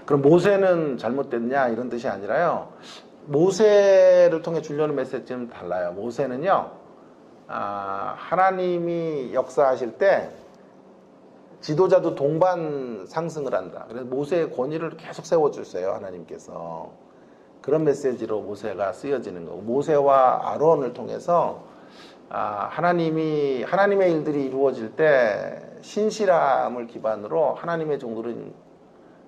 그럼 모세는 잘못됐냐 이런 뜻이 아니라요. 모세를 통해 주려는 메시지는 달라요. 모세는요. 하나님이 역사하실 때 지도자도 동반 상승을 한다. 그래서 모세의 권위를 계속 세워주세요. 하나님께서. 그런 메시지로 모세가 쓰여지는 거고 모세와 아론을 통해서 하나님의 일들이 이루어질 때 신실함을 기반으로 하나님의 종들은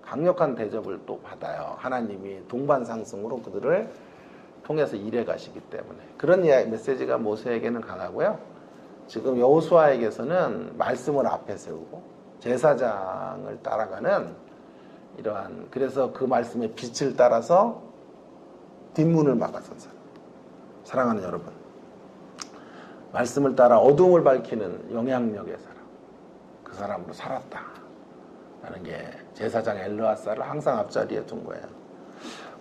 강력한 대접을 또 받아요. 하나님이 동반상승으로 그들을 통해서 일해 가시기 때문에. 그런 메시지가 모세에게는 강하고요. 지금 여호수아에게서는 말씀을 앞에 세우고 제사장을 따라가는 이러한, 그래서 그 말씀의 빛을 따라서 뒷문을 막아선 사람. 사랑하는 여러분, 말씀을 따라 어둠을 밝히는 영향력의 사람, 그 사람으로 살았다 라는 게 제사장 엘르아사를 항상 앞자리에 둔 거예요.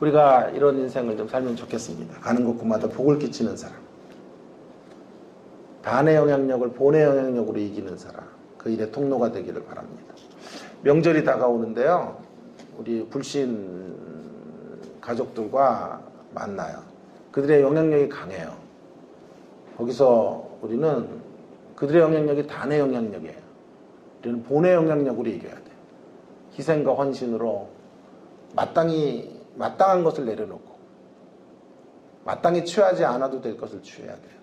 우리가 이런 인생을 좀 살면 좋겠습니다. 가는 곳마다 복을 끼치는 사람, 단의 영향력을 본의 영향력으로 이기는 사람, 그 일의 통로가 되기를 바랍니다. 명절이 다가오는데요, 우리 불신 가족들과 만나요. 그들의 영향력이 강해요. 거기서 우리는 그들의 영향력이 단의 영향력이에요. 우리는 본의 영향력으로 이겨야 돼요. 희생과 헌신으로 마땅한 것을 내려놓고 마땅히 취하지 않아도 될 것을 취해야 돼요.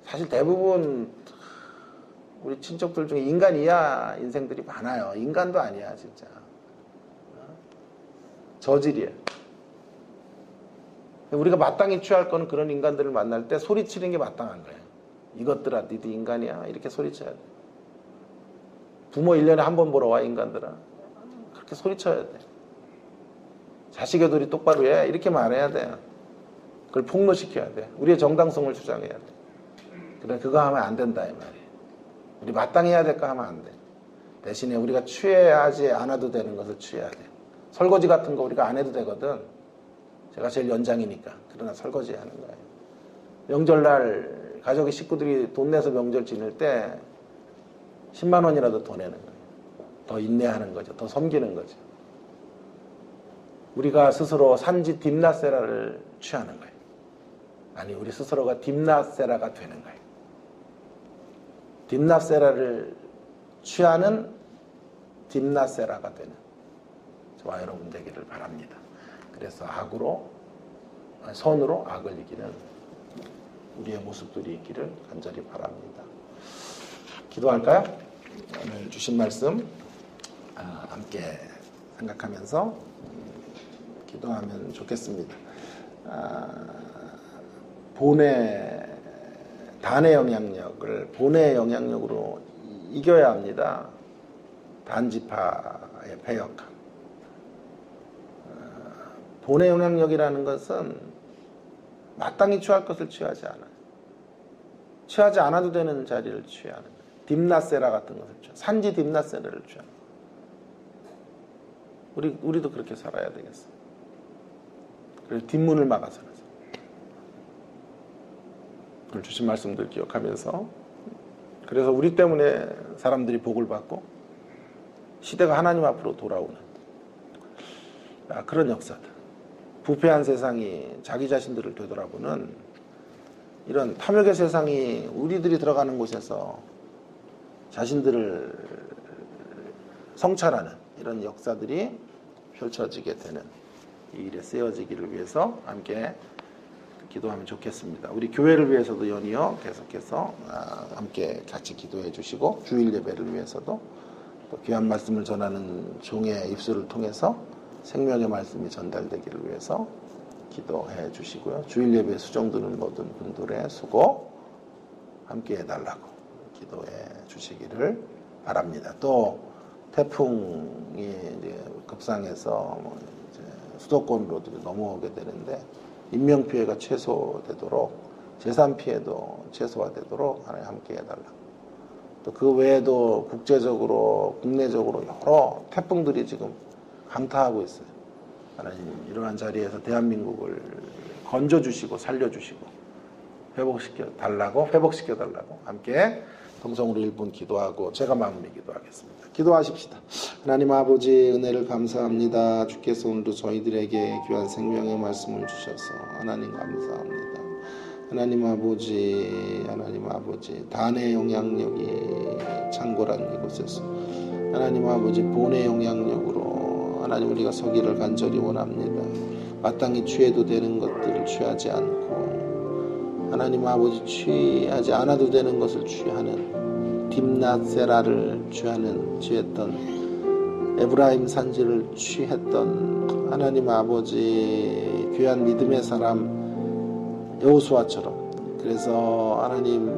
사실 대부분 우리 친척들 중에 인간 이하 인생들이 많아요. 인간도 아니야 진짜. 저질이에요. 우리가 마땅히 취할 거는 그런 인간들을 만날 때 소리치는 게 마땅한 거예요. 이것들아 니도 인간이야 이렇게 소리쳐야 돼. 부모 1년에 한 번 보러 와 인간들아, 그렇게 소리쳐야 돼. 자식의 도리 똑바로 해 이렇게 말해야 돼요. 그걸 폭로시켜야 돼. 우리의 정당성을 주장해야 돼. 그래, 그거 하면 안 된다 이 말이에요. 우리 마땅히 해야 될 거 하면 안 돼. 대신에 우리가 취하지 않아도 되는 것을 취해야 돼. 설거지 같은 거 우리가 안 해도 되거든. 제가 제일 연장이니까. 그러나 설거지 하는 거예요. 명절날 가족의 식구들이 돈 내서 명절 지낼 때 10만 원이라도 더 내는 거예요. 더 인내하는 거죠. 더 섬기는 거죠. 우리가 스스로 산지 딥나세라를 취하는 거예요. 아니, 우리 스스로가 딥나세라가 되는 거예요. 딥나세라를 취하는 딥나세라가 되는 저와 여러분 되기를 바랍니다. 그래서 선으로 악을 이기는 우리의 모습들이 있기를 간절히 바랍니다. 기도할까요? 오늘 주신 말씀 함께 생각하면서 기도하면 좋겠습니다. 단의 영향력을 본의 영향력으로 이겨야 합니다. 단지파의 패역함. 본의 영향력이라는 것은 마땅히 취할 것을 취하지 않아요. 취하지 않아도 되는 자리를 취하는 거예요. 딥나세라 같은 것을 취하는, 산지 딥나세라를 취하는 거예요. 우리도 그렇게 살아야 되겠어요. 그래서 뒷문을 막아서는 오늘 주신 말씀들 기억하면서, 그래서 우리 때문에 사람들이 복을 받고 시대가 하나님 앞으로 돌아오는 그런 역사들, 부패한 세상이 자기 자신들을 되돌아보는 이런 탐욕의 세상이 우리들이 들어가는 곳에서 자신들을 성찰하는 이런 역사들이 펼쳐지게 되는 이 일에 쓰여지기를 위해서 함께 기도하면 좋겠습니다. 우리 교회를 위해서도 연이어 계속해서 함께 같이 기도해 주시고, 주일 예배를 위해서도 또 귀한 말씀을 전하는 종의 입술을 통해서 생명의 말씀이 전달되기를 위해서 기도해 주시고요. 주일 예배에 수종드는 모든 분들의 수고 함께 해달라고 기도해 주시기를 바랍니다. 또 태풍이 이제 급상해서 이제 수도권으로 넘어오게 되는데 인명 피해가 최소되도록, 재산 피해도 최소화되도록 하나님 함께 해달라고. 또 그 외에도 국제적으로, 국내적으로 여러 태풍들이 지금 강타하고 있어요. 하나님 이러한 자리에서 대한민국을 건져주시고 살려주시고 회복시켜 달라고 함께 동성으로 1분 기도하고 제가 마무리 기도하겠습니다. 기도하십시다. 하나님 아버지, 은혜를 감사합니다. 주께서 오늘도 저희들에게 귀한 생명의 말씀을 주셔서 하나님 감사합니다. 하나님 아버지, 단의 영향력이 창궐한 이곳에서 하나님 아버지, 본의 영향력으로 하나님 우리가 서기를 간절히 원합니다. 마땅히 취해도 되는 것들을 취하지 않고 하나님 아버지, 취하지 않아도 되는 것을 취하는 딥낫세라를 취했던 에브라임 산지를 취했던 하나님 아버지 귀한 믿음의 사람 여호수아처럼, 그래서 하나님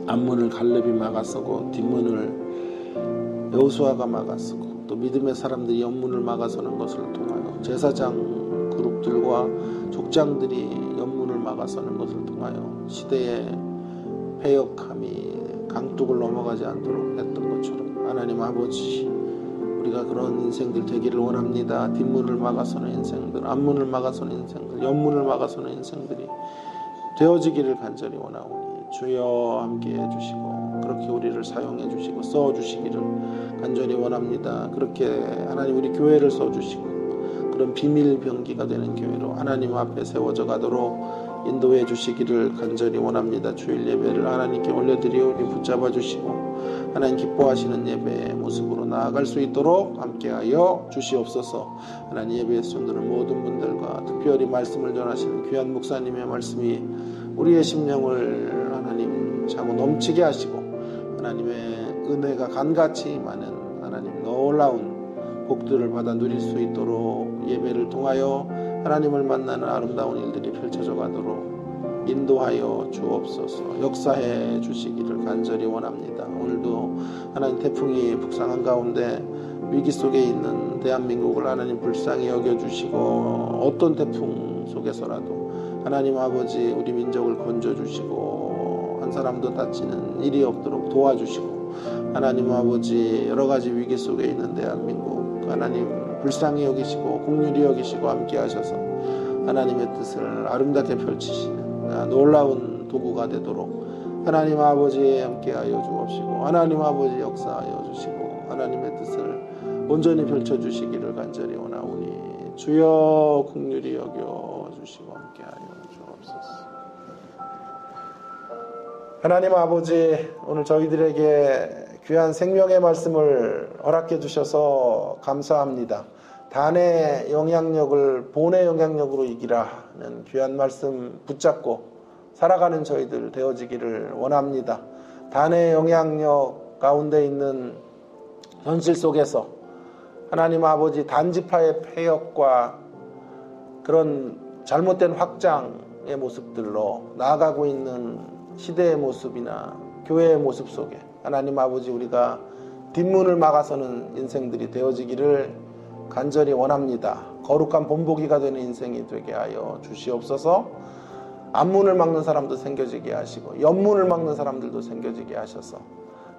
앞문을 갈렙이 막아서고 뒷문을 여호수아가 막아서고 또 믿음의 사람들이 옆문을 막아서는 것을 통하여 제사장 그룹들과 족장들이 옆문을 막아서는 것을 통하여 시대의 패역함이 강둑을 넘어가지 않도록 했던 것처럼 하나님 아버지, 우리가 그런 인생들 되기를 원합니다. 뒷문을 막아서는 인생들, 앞문을 막아서는 인생들, 옆문을 막아서는 인생들이 되어지기를 간절히 원하오니 주여 함께해 주시고 그렇게 우리를 사용해 주시고 써주시기를 간절히 원합니다. 그렇게 하나님 우리 교회를 써주시고 그런 비밀 병기가 되는 교회로 하나님 앞에 세워져 가도록 인도해 주시기를 간절히 원합니다. 주일 예배를 하나님께 올려드리오니 붙잡아 주시고 하나님 기뻐하시는 예배의 모습으로 나아갈 수 있도록 함께하여 주시옵소서. 하나님 예배에 수종드는 모든 분들과 특별히 말씀을 전하시는 귀한 목사님의 말씀이 우리의 심령을 하나님 차고 넘치게 하시고 하나님의 은혜가 간같이 많은 하나님 놀라운 복들을 받아 누릴 수 있도록 예배를 통하여 하나님을 만나는 아름다운 일들이 펼쳐져 가도록 인도하여 주옵소서. 역사해 주시기를 간절히 원합니다. 오늘도 하나님 태풍이 북상한 가운데 위기 속에 있는 대한민국을 하나님 불쌍히 여겨주시고 어떤 태풍 속에서라도 하나님 아버지 우리 민족을 건져주시고 한 사람도 다치는 일이 없도록 도와주시고 하나님 아버지 여러 가지 위기 속에 있는 대한민국 하나님 불쌍히 여기시고 긍휼히 여기시고 함께 하셔서 하나님의 뜻을 아름답게 펼치시는 놀라운 도구가 되도록 하나님 아버지 함께하여 주옵시고 하나님 아버지 역사하여 주시고 하나님의 뜻을 온전히 펼쳐주시기를 간절히 원하오니 주여 긍휼히 여겨 주시고 함께하여 주옵소서. 하나님 아버지, 오늘 저희들에게 귀한 생명의 말씀을 허락해 주셔서 감사합니다. 단의 영향력을 본의 영향력으로 이기라는 귀한 말씀 붙잡고 살아가는 저희들 되어지기를 원합니다. 단의 영향력 가운데 있는 현실 속에서 하나님 아버지 단지파의 폐역과 그런 잘못된 확장의 모습들로 나아가고 있는 시대의 모습이나 교회의 모습 속에 하나님 아버지 우리가 뒷문을 막아서는 인생들이 되어지기를 간절히 원합니다. 거룩한 본보기가 되는 인생이 되게 하여 주시옵소서. 앞문을 막는 사람도 생겨지게 하시고 옆문을 막는 사람들도 생겨지게 하셔서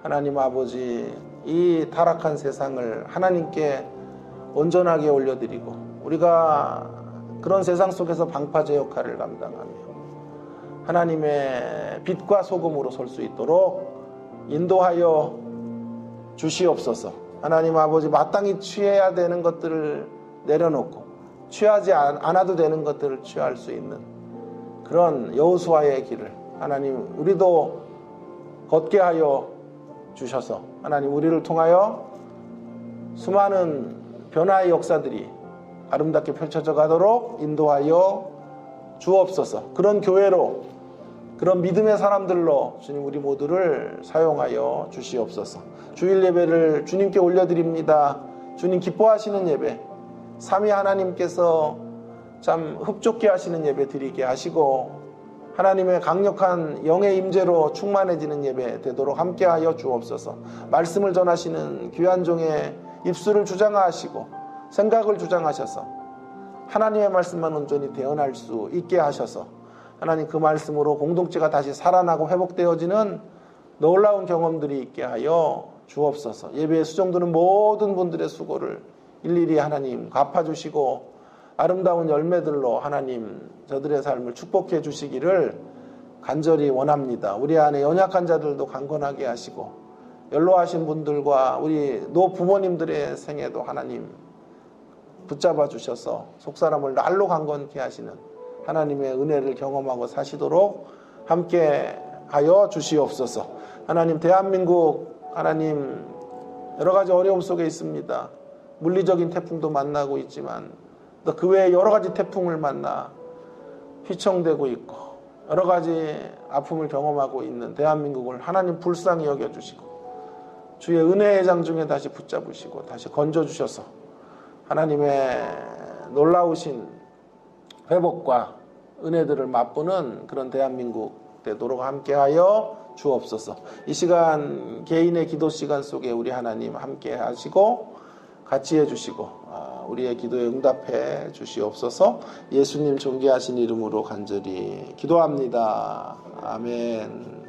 하나님 아버지 이 타락한 세상을 하나님께 온전하게 올려드리고 우리가 그런 세상 속에서 방파제 역할을 감당하며 하나님의 빛과 소금으로 설 수 있도록 인도하여 주시옵소서. 하나님 아버지 마땅히 취해야 되는 것들을 내려놓고 취하지 않아도 되는 것들을 취할 수 있는 그런 여호수아의 길을 하나님 우리도 걷게 하여 주셔서 하나님 우리를 통하여 수많은 변화의 역사들이 아름답게 펼쳐져 가도록 인도하여 주옵소서. 그런 교회로 그런 믿음의 사람들로 주님 우리 모두를 사용하여 주시옵소서. 주일 예배를 주님께 올려드립니다. 주님 기뻐하시는 예배, 삼위 하나님께서 참 흡족해 하시는 예배 드리게 하시고 하나님의 강력한 영의 임재로 충만해지는 예배 되도록 함께하여 주옵소서. 말씀을 전하시는 귀한 종의 입술을 주장하시고 생각을 주장하셔서 하나님의 말씀만 온전히 대언할 수 있게 하셔서 하나님 그 말씀으로 공동체가 다시 살아나고 회복되어지는 놀라운 경험들이 있게 하여 주옵소서. 예배에 수종드는 모든 분들의 수고를 일일이 하나님 갚아주시고 아름다운 열매들로 하나님 저들의 삶을 축복해 주시기를 간절히 원합니다. 우리 안에 연약한 자들도 강건하게 하시고 연로하신 분들과 우리 노부모님들의 생애도 하나님 붙잡아 주셔서 속사람을 날로 강건케 하시는 하나님의 은혜를 경험하고 사시도록 함께 하여 주시옵소서. 하나님 대한민국 하나님 여러 가지 어려움 속에 있습니다. 물리적인 태풍도 만나고 있지만 또 그 외에 여러 가지 태풍을 만나 휘청되고 있고 여러 가지 아픔을 경험하고 있는 대한민국을 하나님 불쌍히 여겨주시고 주의 은혜의 장중에 다시 붙잡으시고 다시 건져주셔서 하나님의 놀라우신 회복과 은혜들을 맛보는 그런 대한민국 되도록 함께하여 주옵소서. 이 시간 개인의 기도 시간 속에 우리 하나님 함께 하시고 같이 해주시고 우리의 기도에 응답해 주시옵소서. 예수님 존귀하신 이름으로 간절히 기도합니다. 아멘.